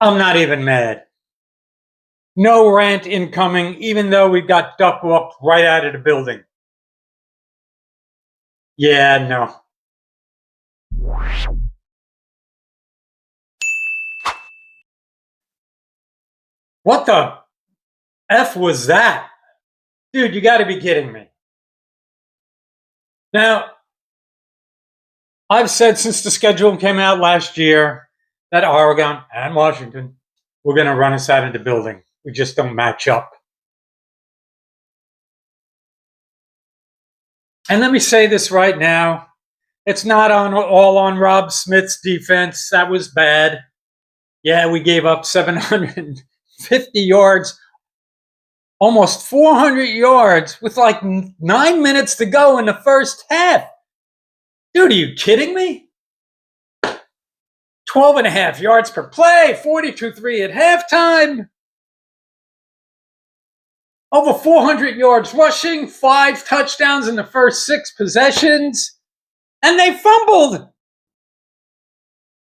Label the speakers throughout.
Speaker 1: I'm not even mad. No rant incoming, even though we got duck walked right out of the building. Yeah, no. What the F was that? Dude, you got to be kidding me. Now, I've said since the schedule came out last year that Oregon and Washington were going to run us out of the building. We just don't match up. And let me say this right now. It's not all on Rob Smith's defense. That was bad. Yeah, we gave up 750 yards, almost 400 yards with like 9 minutes to go in the first half. Dude, are you kidding me? 12 and a half yards per play, 42-3 at halftime. Over 400 yards rushing, 5 touchdowns in the first 6 possessions. And they fumbled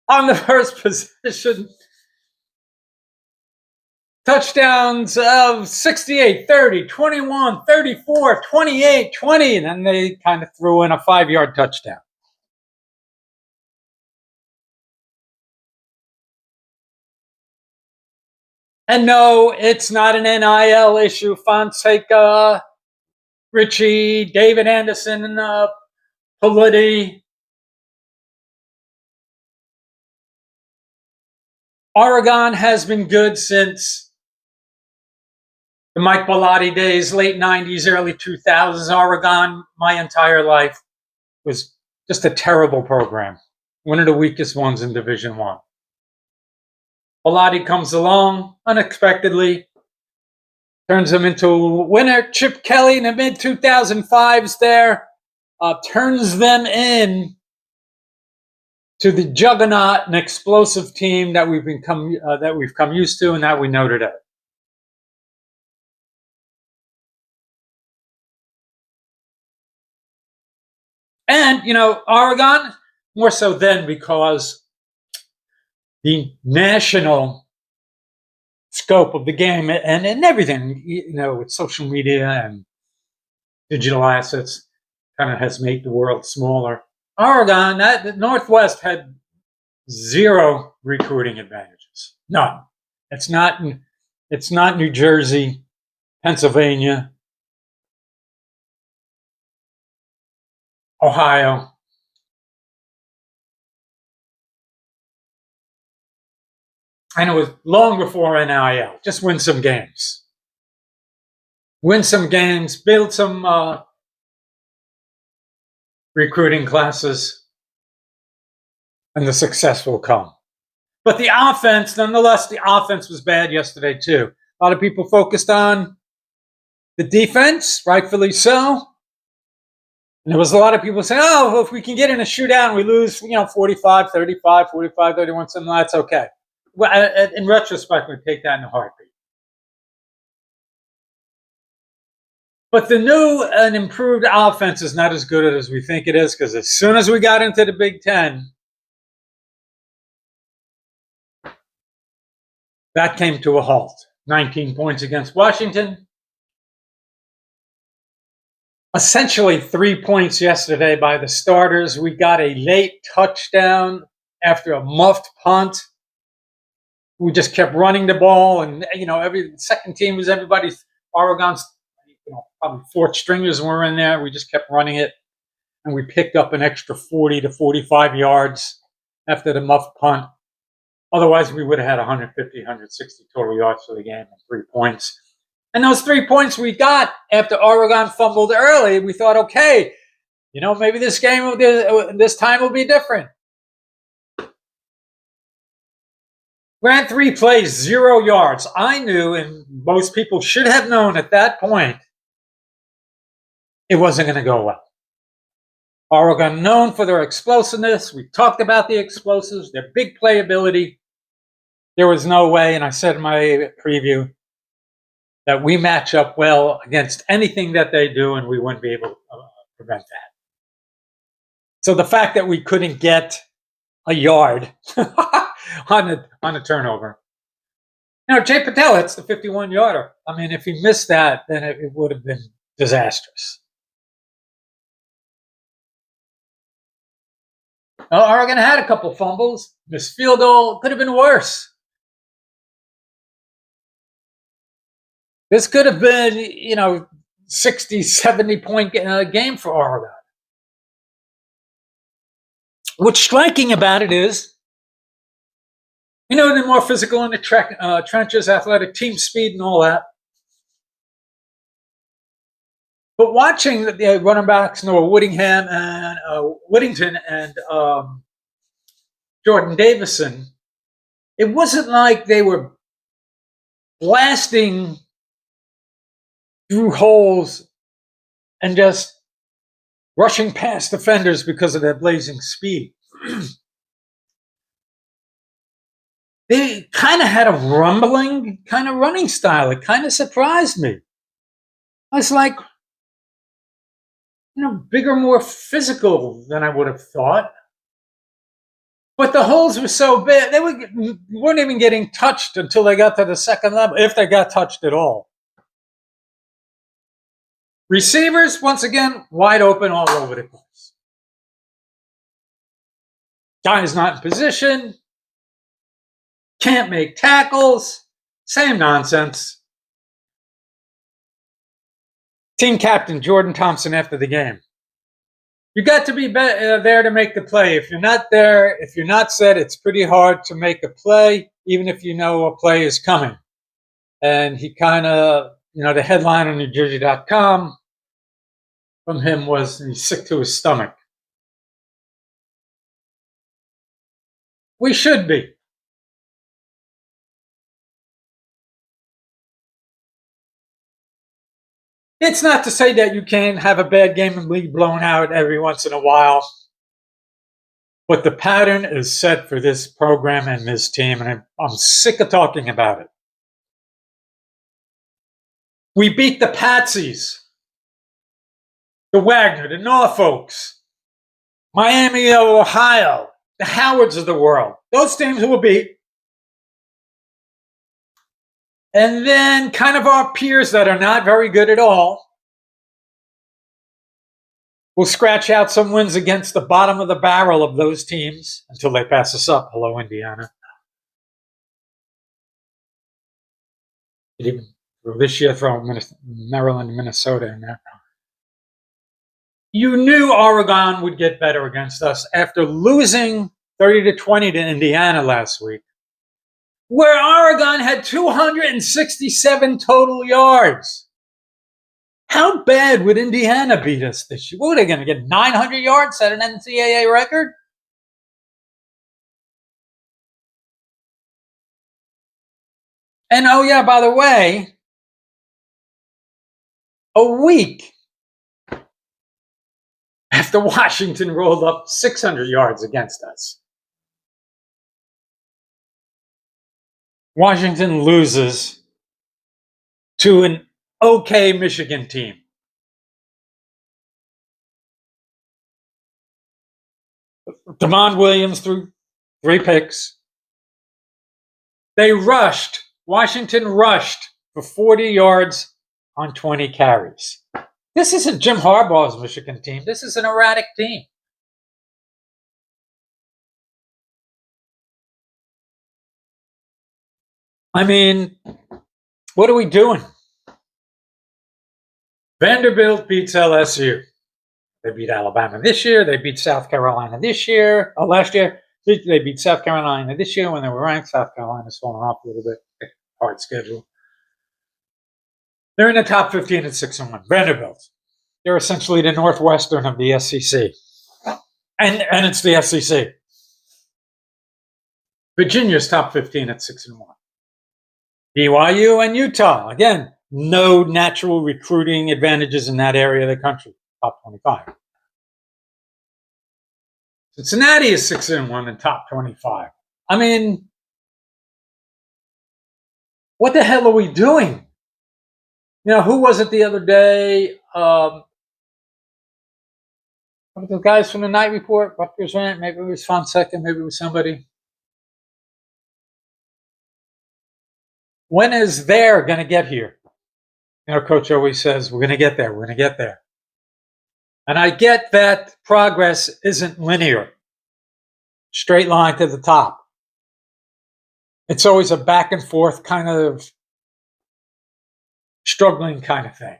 Speaker 1: on the first possession. Touchdowns of 68, 30, 21, 34, 28, 20. And then they kind of threw in a 5-yard touchdown. And no, it's not an NIL issue. Fonseca, Richie, David Anderson, and Politi. Oregon has been good since the Mike Bellotti days, late 90s, early 2000s. Oregon, my entire life, was just a terrible program. One of the weakest ones in Division I. Bellotti comes along unexpectedly, turns them into a winner. Chip Kelly in the mid-2005s there turns them in to the juggernaut and explosive team that we've come used to and that we know today. And, Oregon, more so then because the national scope of the game and everything, with social media and digital assets kind of has made the world smaller. Oregon, the Northwest had 0 recruiting advantages. None. It's not New Jersey, Pennsylvania, Ohio. And it was long before NIL. Just win some games. Win some games, build some recruiting classes, and the success will come. But the offense, nonetheless, the offense was bad yesterday too. A lot of people focused on the defense, rightfully so. And there was a lot of people saying, oh, well, if we can get in a shootout and we lose, 45-35, 45-31, something, that's okay. Well, in retrospect, we take that in a heartbeat. But the new and improved offense is not as good as we think it is, because as soon as we got into the Big Ten, that came to a halt. 19 points against Washington. Essentially 3 points yesterday by the starters. We got a late touchdown after a muffed punt. We just kept running the ball, and every second team was everybody's. Oregon's, probably 4th stringers were in there. We just kept running it, and we picked up an extra 40 to 45 yards after the muffed punt. Otherwise, we would have had 150, 160 total yards for the game and 3 points. And those 3 points we got after Oregon fumbled early, we thought, okay, maybe this time will be different. Ran 3 plays, 0 yards. I knew, and most people should have known at that point, it wasn't going to go well. Oregon, known for their explosiveness. We talked about the explosives, their big playability. There was no way, and I said in my preview, that we match up well against anything that they do, and we wouldn't be able to prevent that. So the fact that we couldn't get a yard on a turnover Jay Patel hits the 51-yarder. I mean, if he missed that, then it would have been disastrous. Oregon had a couple fumbles. Missed field goal. Could have been worse. This could have been, 60, 70-point game for Oregon. What's striking about it is, they're more physical in the trenches, athletic team speed and all that. But watching the running backs, Noah Whittington and Jordan Davison, it wasn't like they were blasting through holes and just rushing past defenders because of their blazing speed. They kind of had a rumbling kind of running style. It kind of surprised me. I was like, bigger, more physical than I would have thought. But the holes were so big, they weren't even getting touched until they got to the second level, if they got touched at all. Receivers, once again, wide open all over the place. Guy's not in position, can't make tackles, same nonsense. Team captain Jordan Thompson after the game. You got to be there to make the play. If you're not there, if you're not set, it's pretty hard to make a play, even if you know a play is coming. And he kind of, the headline on NewJersey.com from him was he's sick to his stomach. We should be. It's not to say that you can't have a bad game and be blown out every once in a while. But the pattern is set for this program and this team, and I'm sick of talking about it. We beat the Patsies, the Wagner, the Norfolks, Miami, Ohio, the Howards of the world. Those teams who will beat. And then kind of our peers that are not very good at all will scratch out some wins against the bottom of the barrel of those teams until they pass us up. Hello, Indiana. Even this year, throw Maryland, Minnesota in there. You knew Oregon would get better against us after losing 30-20 to Indiana last week, where Oregon had 267 total yards. How bad would Indiana beat us this year? What are they going to get, 900 yards, set an NCAA record? And oh yeah, by the way, a week after Washington rolled up 600 yards against us, Washington loses to an okay Michigan team. Damon Williams threw 3 picks. Washington rushed for 40 yards on 20 carries. This isn't Jim Harbaugh's Michigan team. This is an erratic team. I mean, what are we doing? Vanderbilt beats LSU. They beat Alabama this year. They beat South Carolina this year. Last year, they beat South Carolina this year when they were ranked. South Carolina's fallen off a little bit. Hard schedule. They're in the top 15 at 6-1. Vanderbilt. They're essentially the Northwestern of the SEC. And it's the SEC. Virginia's top 15 at 6-1. BYU and Utah. Again, no natural recruiting advantages in that area of the country. Top 25. Cincinnati is 6-1 in top 25. I mean, what the hell are we doing? Who was it the other day? What were the guys from the night report? Rutgers Rant? Maybe it was Fonseca. Maybe it was somebody. when is there going to get here? Coach always says, we're going to get there. We're going to get there. And I get that progress isn't linear, straight line to the top. It's always a back and forth kind of struggling kind of thing.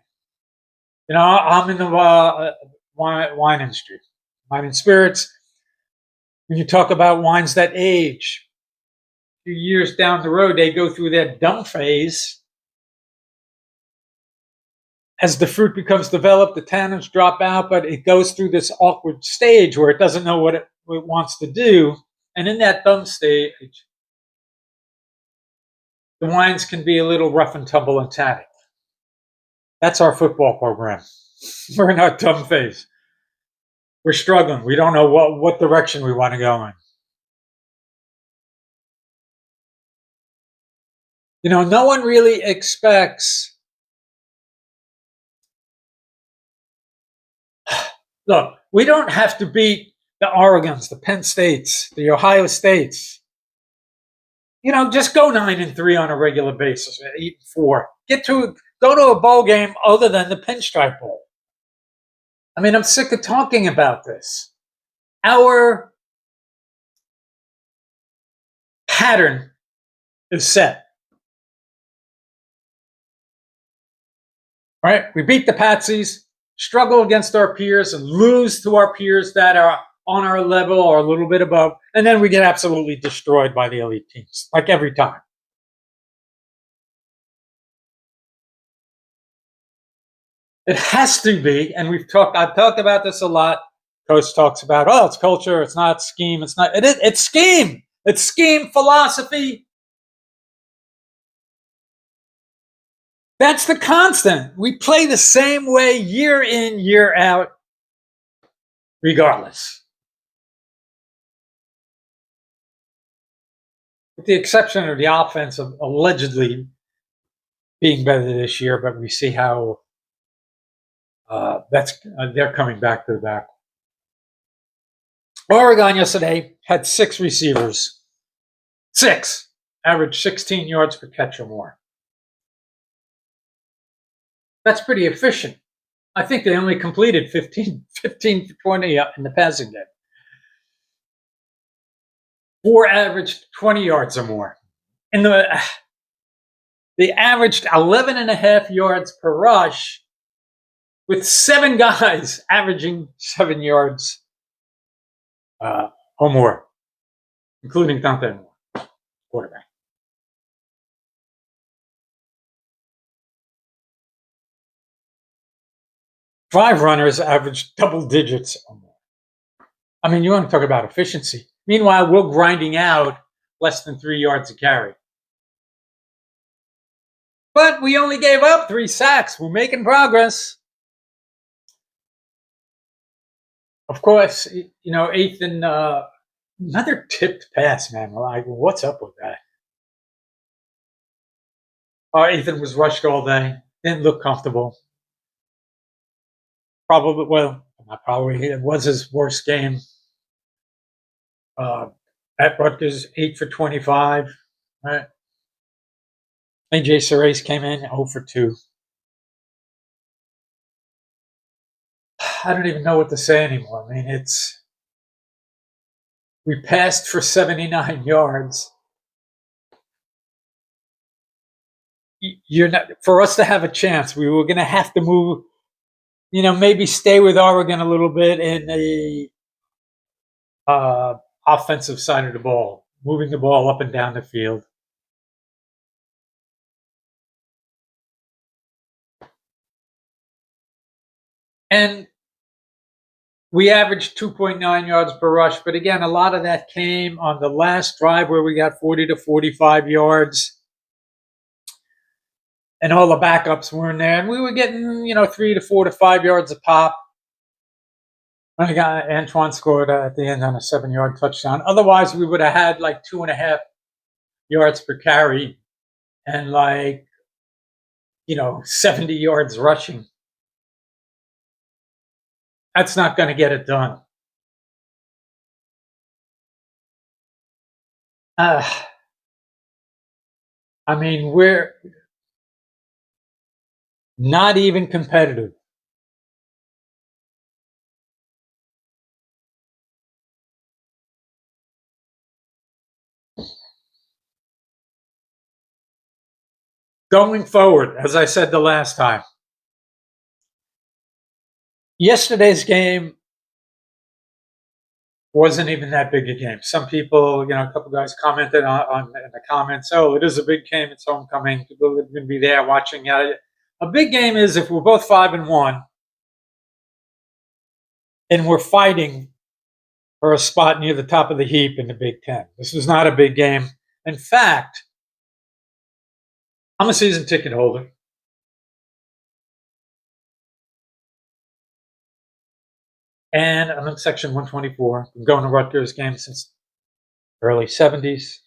Speaker 1: I'm in the wine industry, wine and spirits. When you talk about wines that age, a few years down the road, they go through that dumb phase. As the fruit becomes developed, the tannins drop out, but it goes through this awkward stage where it doesn't know what it wants to do. And in that dumb stage, the wines can be a little rough and tumble and tannic. That's our football program. We're in our dumb phase. We're struggling. We don't know what direction we want to go in. No one really expects. Look, we don't have to beat the Oregons, the Penn States, the Ohio States. Just go 9-3 on a regular basis, 8-4. Go to a bowl game other than the Pinstripe Bowl. I'm sick of talking about this. Our pattern is set. Right? We beat the Patsies, struggle against our peers, and lose to our peers that are on our level or a little bit above, and then we get absolutely destroyed by the elite teams, like every time. It has to be, and I've talked about this a lot. Coach talks about, it's culture, it's not scheme, it's scheme. It's scheme philosophy. That's the constant. We play the same way year in, year out, regardless. With the exception of the offense of allegedly being better this year, but we see how they're coming back to the back. Oregon yesterday had 6 receivers. 6. Averaged 16 yards per catch or more. That's pretty efficient. I think they only completed 15 to 20 in the passing game. 4 averaged 20 yards or more. They averaged 11.5 yards per rush, with 7 guys averaging 7 yards or more, including Dante Moore, quarterback. Five runners averaged double digits or more. You want to talk about efficiency. Meanwhile, we're grinding out less than 3 yards a carry. But we only gave up 3 sacks. We're making progress. Of course, Ethan, another tipped pass, man. Like, what's up with that? Ethan was rushed all day. Didn't look comfortable. It was his worst game. At Rutgers, 8 for 25. Right? AJ Serace came in 0 for 2. I don't even know what to say anymore. We passed for 79 yards. For us to have a chance, we were going to have to move, maybe stay with Oregon a little bit in the offensive side of the ball, moving the ball up and down the field. And we averaged 2.9 yards per rush, but again, a lot of that came on the last drive where we got 40 to 45 yards. And all the backups were in there, and we were getting, 3 to 4 to 5 yards a pop. Antoine scored at the end on a 7-yard touchdown. Otherwise, we would have had like 2.5 yards per carry and 70 yards rushing. That's not going to get it done. I mean, we're not even competitive. Going forward, as I said the last time, yesterday's game wasn't even that big a game. Some people, a couple guys commented on in the comments, "Oh, it is a big game. It's homecoming. People are going to be there watching." A big game is if we're both 5-1 and we're fighting for a spot near the top of the heap in the Big Ten. This was not a big game. In fact, I'm a season ticket holder. And I'm in section 124. Been going to Rutgers games since early 70s.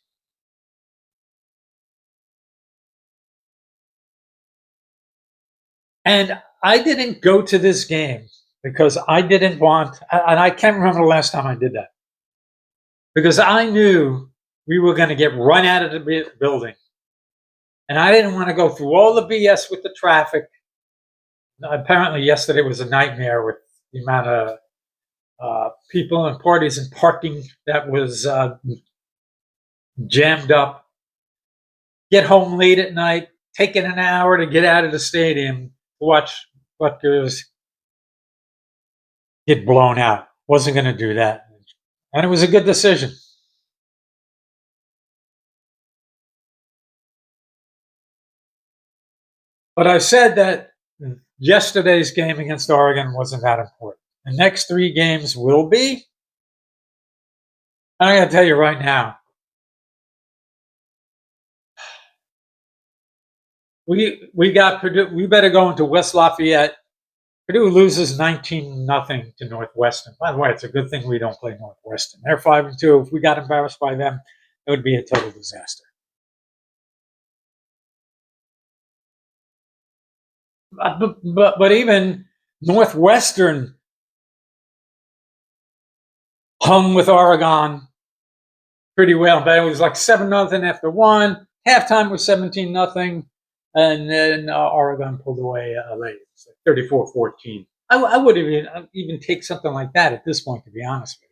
Speaker 1: And I didn't go to this game because I didn't want, and I can't remember the last time I did that, because I knew we were going to get run out of the building. And I didn't want to go through all the BS with the traffic. Apparently, yesterday was a nightmare with the amount of people and parties and parking that was jammed up. Get home late at night, taking an hour to get out of the stadium to watch Rutgers get blown out. Wasn't going to do that. And it was a good decision. But I said that yesterday's game against Oregon wasn't that important. The next 3 games will be. And I got to tell you right now, we got Purdue. We better go into West Lafayette. Purdue loses 19-0 to Northwestern. By the way, it's a good thing we don't play Northwestern. They're 5-2. If we got embarrassed by them, it would be a total disaster. But even Northwestern hung with Oregon pretty well. But it was like 7-0 after one. Halftime was 17-0, and then Oregon pulled away late. It's like 34-14. I would even take something like that at this point, to be honest with you.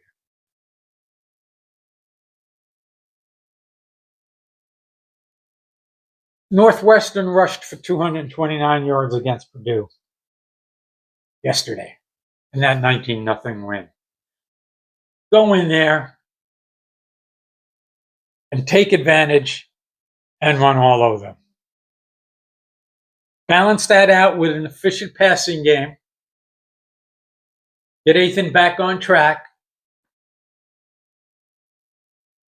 Speaker 1: Northwestern rushed for 229 yards against Purdue yesterday in that 19-0 win. Go in there and take advantage and run all over them. Balance that out with an efficient passing game. Get Ethan back on track.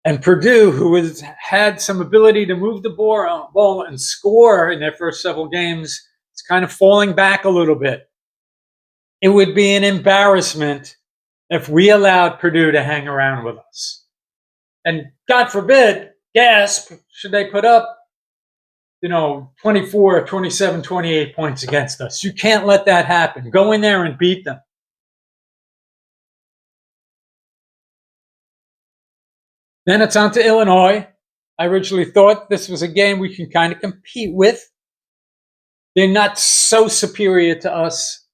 Speaker 1: And Purdue, who has had some ability to move the ball and score in their first several games, is kind of falling back a little bit. It would be an embarrassment if we allowed Purdue to hang around with us. And God forbid, gasp, should they put up 24, 27, 28 points against us. You can't let that happen. Go in there and beat them. Then it's on to Illinois. I originally thought this was a game we can kind of compete with. They're not so superior to us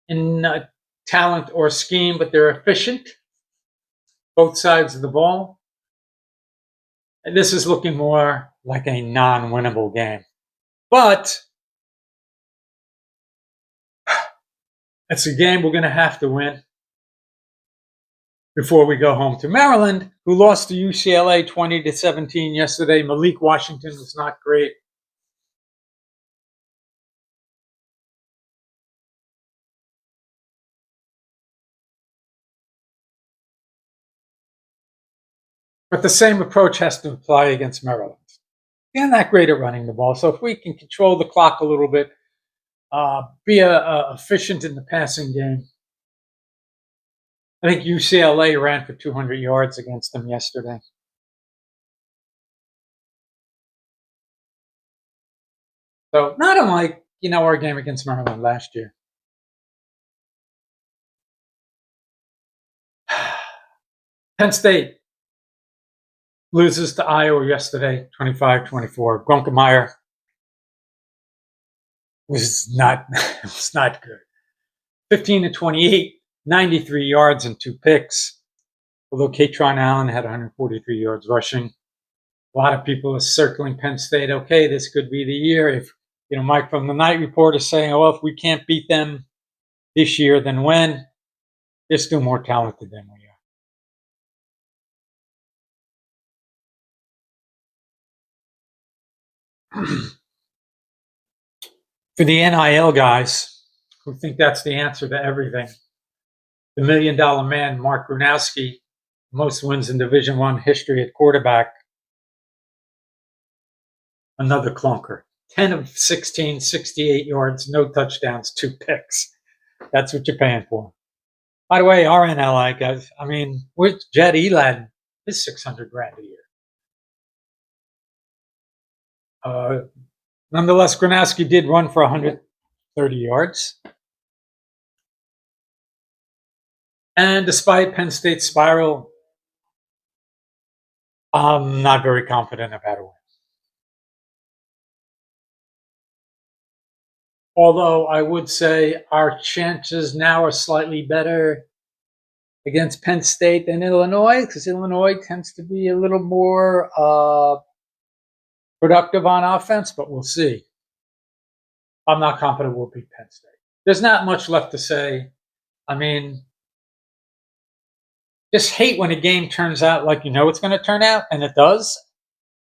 Speaker 1: in talent or scheme, but they're efficient, both sides of the ball. And this is looking more like a non-winnable game. But it's a game we're going to have to win before we go home to Maryland, who lost to UCLA 20-17 yesterday. Malik Washington was not great. But the same approach has to apply against Maryland. They're not great at running the ball. So if we can control the clock a little bit, be efficient in the passing game. I think UCLA ran for 200 yards against them yesterday. So not unlike, our game against Maryland last year. Penn State loses to Iowa yesterday, 25-24. Grunkemeyer was not was not good. 15-28, 93 yards and 2 picks. Although Katron Allen had 143 yards rushing. A lot of people are circling Penn State. Okay, this could be the year. If Mike from the Night Report is saying, "Oh, if we can't beat them this year, then when?" They're still more talented than we are. For the NIL guys who think that's the answer to everything, the $1 million man, Mark Grunowski, most wins in Division I history at quarterback, another clunker. 10 of 16, 68 yards, no touchdowns, 2 picks. That's what you're paying for. By the way, RNLI guys, with Jed Elad, his $600,000 a year. Nonetheless, Gronowski did run for 130 yards. And despite Penn State's spiral, I'm not very confident about a win. Although I would say our chances now are slightly better against Penn State than Illinois, because Illinois tends to be a little more productive on offense, but we'll see. I'm not confident we'll beat Penn State. There's not much left to say. Just hate when a game turns out like it's going to turn out, and it does.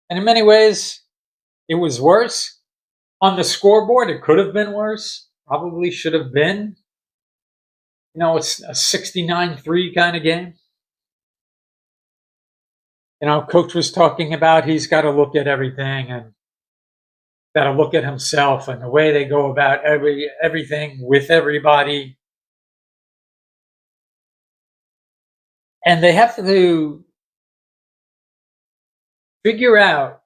Speaker 1: And in many ways, it was worse. On the scoreboard, it could have been worse. Probably should have been. It's a 69-3 kind of game. Coach was talking about he's got to look at everything and got to look at himself and the way they go about everything with everybody. And they have to figure out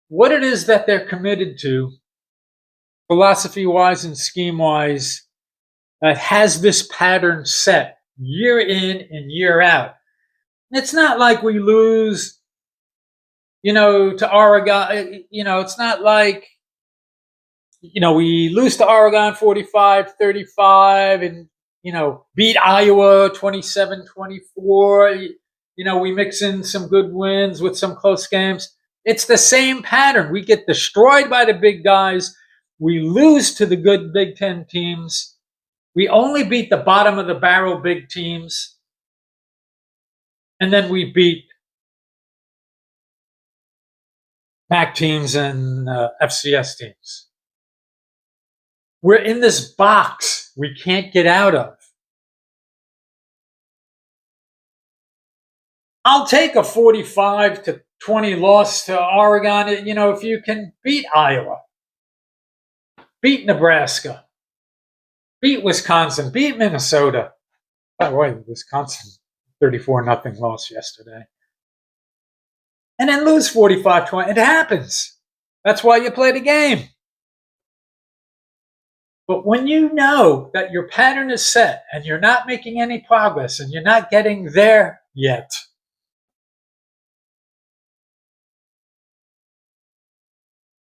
Speaker 1: what it is that they're committed to, philosophy-wise and scheme-wise, that has this pattern set year in and year out. It's not like we lose, to Oregon. It's not like, we lose to Oregon 45-35 and, beat Iowa 27-24. We mix in some good wins with some close games. It's the same pattern. We get destroyed by the big guys. We lose to the good Big Ten teams. We only beat the bottom of the barrel big teams. And then we beat MAC teams and FCS teams. We're in this box we can't get out of. I'll take a 45-20 loss to Oregon, if you can beat Iowa, beat Nebraska, beat Wisconsin, beat Minnesota. By the way, Wisconsin 34-0 loss yesterday. And then lose 45-20. It happens. That's why you play the game. But when you know that your pattern is set and you're not making any progress and you're not getting there yet,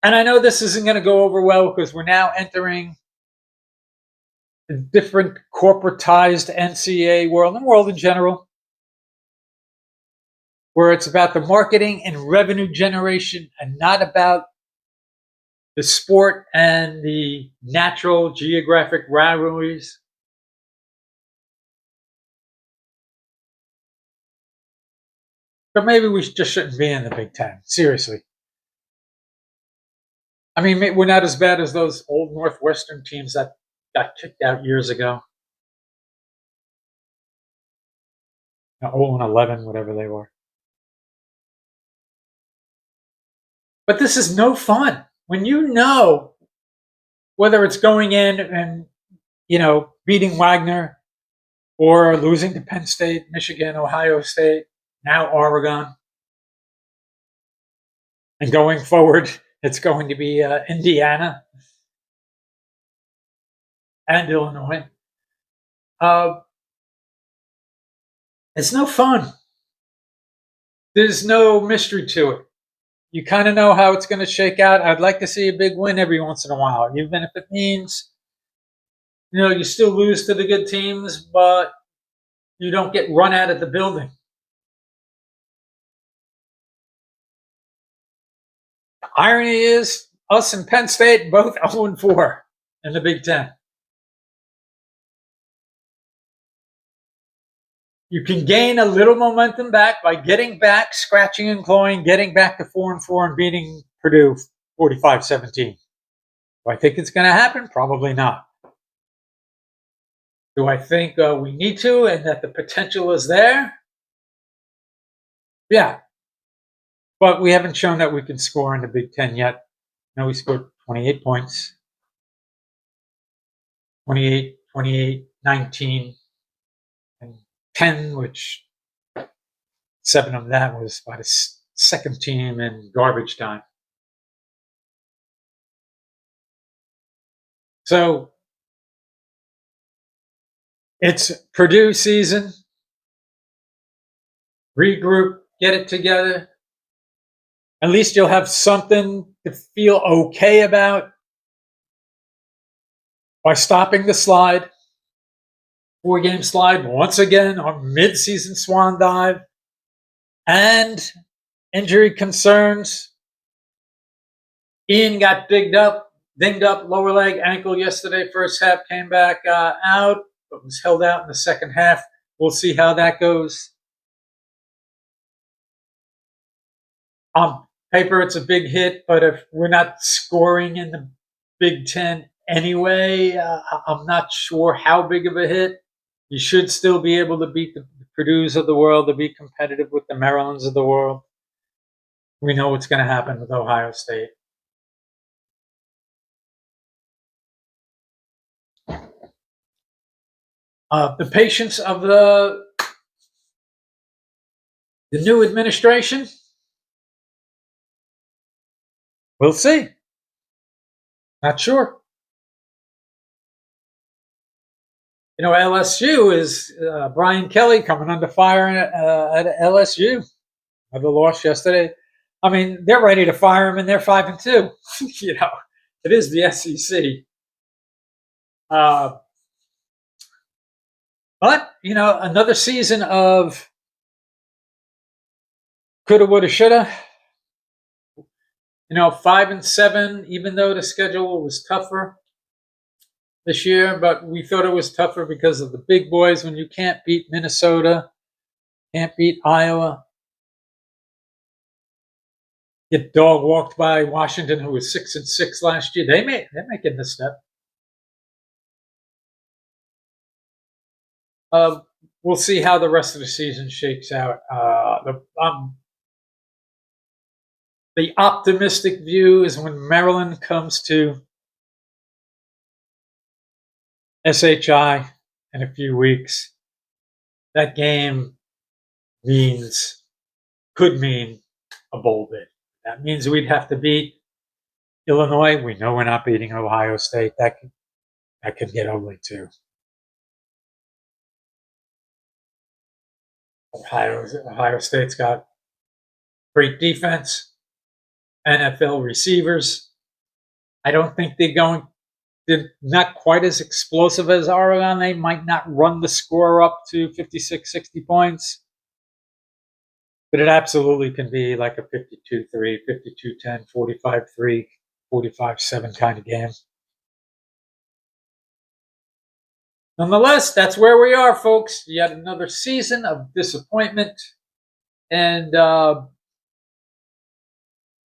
Speaker 1: and I know this isn't going to go over well because we're now entering a different corporatized NCAA world and world in general, where it's about the marketing and revenue generation and not about the sport and the natural geographic rivalries. But maybe we just shouldn't be in the Big Ten. Seriously. We're not as bad as those old Northwestern teams that got kicked out years ago. 0-11, whatever they were. But this is no fun. When you know whether it's going in and, beating Wagner or losing to Penn State, Michigan, Ohio State, now Oregon. And going forward, it's going to be Indiana and Illinois. It's no fun. There's no mystery to it. You kind of know how it's going to shake out. I'd like to see a big win every once in a while, even if it means, you still lose to the good teams, but you don't get run out of the building. The irony is, us and Penn State both 0-4 in the Big Ten. You can gain a little momentum back by getting back, scratching and clawing, getting back to 4-4 and beating Purdue 45-17. Do I think it's going to happen? Probably not. Do I think we need to and that the potential is there? Yeah. But we haven't shown that we can score in the Big Ten yet. We scored 28 points. 28, 28, 19, and 10, which 7 of that was by the second team in garbage time. So it's Purdue season. Regroup, get it together. At least you'll have something to feel okay about by stopping the slide. 4-game slide once again, our mid-season swan dive, and injury concerns. Ian got dinged up, lower leg, ankle yesterday. First half came back out, but was held out in the second half. We'll see how that goes. On paper, it's a big hit, but if we're not scoring in the Big Ten anyway, I'm not sure how big of a hit. You should still be able to beat the Purdue's of the world, to be competitive with the Marylands of the world. We know what's going to happen with Ohio State. The patience of the new administration, we'll see. Not sure. LSU is Brian Kelly coming under fire at LSU. Of the loss yesterday. I mean, they're ready to fire him, and they're 5-2. It is the SEC. But another season of coulda, woulda, shoulda. 5-7, even though the schedule was tougher this year, but we thought it was tougher because of the big boys. When you can't beat Minnesota, can't beat Iowa, get dog walked by Washington, who was 6-6 last year. They're making the step. We'll see how the rest of the season shakes out. The optimistic view is when Maryland comes to SHI in a few weeks. That game could mean a bowl bid. That means we'd have to beat Illinois. We know we're not beating Ohio State. That could get ugly too. Ohio State's got great defense, NFL receivers. I don't think they're not quite as explosive as Oregon. They might not run the score up to 56, 60 points. But it absolutely can be like a 52-3, 52-10, 45-3, 45-7 kind of game. Nonetheless, that's where we are, folks. Yet another season of disappointment. And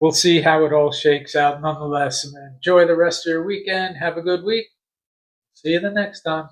Speaker 1: we'll see how it all shakes out. Nonetheless, enjoy the rest of your weekend. Have a good week. See you the next time.